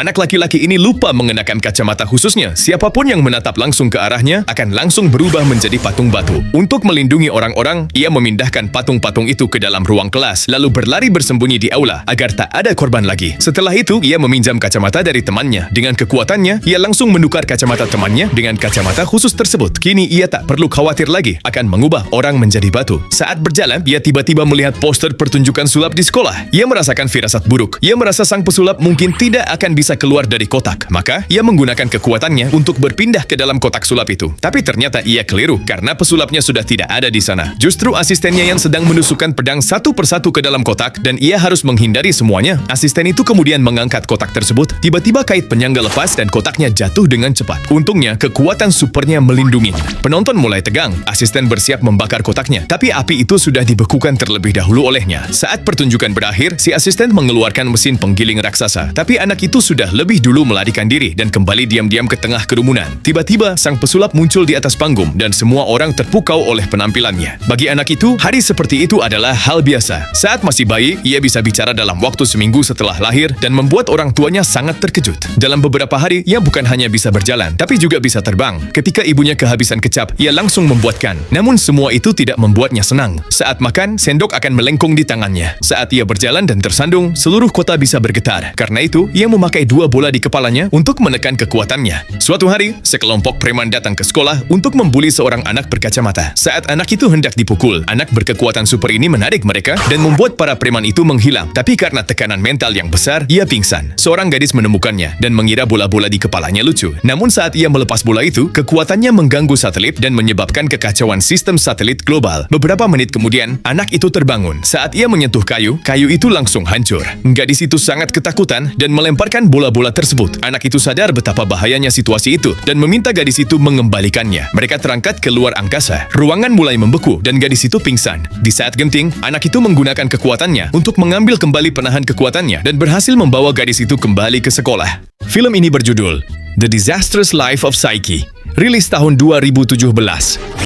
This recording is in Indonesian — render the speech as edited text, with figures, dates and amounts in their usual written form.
Anak laki-laki ini lupa mengenakan kacamata khususnya. Siapapun yang menatap langsung ke arahnya akan langsung berubah menjadi patung batu. Untuk melindungi orang-orang, ia memindahkan patung-patung itu ke dalam ruang kelas, lalu berlari bersembunyi di aula agar tak ada korban lagi. Setelah itu, ia meminjam kacamata dari temannya. Dengan kekuatannya, ia langsung menukar kacamata temannya dengan kacamata khusus tersebut. Kini ia tak perlu khawatir lagi akan mengubah orang menjadi batu. Saat berjalan, ia tiba-tiba melihat poster pertunjukan sulap di sekolah. Ia merasakan firasat buruk. Ia merasa sang pesulap mungkin tidak akan bisa keluar dari kotak. Maka, ia menggunakan kekuatannya untuk berpindah ke dalam kotak sulap itu. Tapi ternyata ia keliru karena pesulapnya sudah tidak ada di sana. Justru asistennya yang sedang menusukkan pedang satu persatu ke dalam kotak dan ia harus menghindari semuanya. Asisten itu kemudian mengangkat kotak tersebut. Tiba-tiba kait penyangga lepas dan kotaknya jatuh dengan cepat. Untungnya, kekuatan supernya melindunginya. Penonton mulai tegang. Asisten bersiap membakar kotaknya. Tapi api itu sudah dibekukan terlebih dahulu olehnya. Saat pertunjukan berakhir, si asisten mengeluarkan mesin penggiling raksasa. Tapi anak itu sudah lebih dulu melarikan diri dan kembali diam-diam ke tengah kerumunan. Tiba-tiba, sang pesulap muncul di atas panggung dan semua orang terpukau oleh penampilannya. Bagi anak itu, hari seperti itu adalah hal biasa. Saat masih bayi, ia bisa bicara dalam waktu seminggu setelah lahir dan membuat orang tuanya sangat terkejut. Dalam beberapa hari, ia bukan hanya bisa berjalan, tapi juga bisa terbang. Ketika ibunya kehabisan kecap, ia langsung membuatkan. Namun semua itu tidak membuatnya senang. Saat makan, sendok akan melengkung di tangannya. Saat ia berjalan dan tersandung, seluruh kota bisa bergetar. Karena itu, ia memakai 2 bola di kepalanya untuk menekan kekuatannya. Suatu hari, sekelompok preman datang ke sekolah untuk membuli seorang anak berkacamata. Saat anak itu hendak dipukul, anak berkekuatan super ini menarik mereka dan membuat para preman itu menghilang. Tapi karena tekanan mental yang besar, ia pingsan. Seorang gadis menemukannya dan mengira bola-bola di kepalanya lucu. Namun saat ia melepas bola itu, kekuatannya mengganggu satelit dan menyebabkan kekacauan sistem satelit global. Beberapa menit kemudian, anak itu terbangun. Saat ia menyentuh kayu, kayu itu langsung hancur. Gadis itu sangat ketakutan dan melemparkan bola-bola tersebut. Anak itu sadar betapa bahayanya situasi itu dan meminta gadis itu mengembalikannya. Mereka terangkat ke luar angkasa. Ruangan mulai membeku dan gadis itu pingsan. Di saat genting, anak itu menggunakan kekuatannya untuk mengambil kembali penahan kekuatannya dan berhasil membawa gadis itu kembali ke sekolah. Film ini berjudul The Disastrous Life of Psyche, rilis tahun 2017.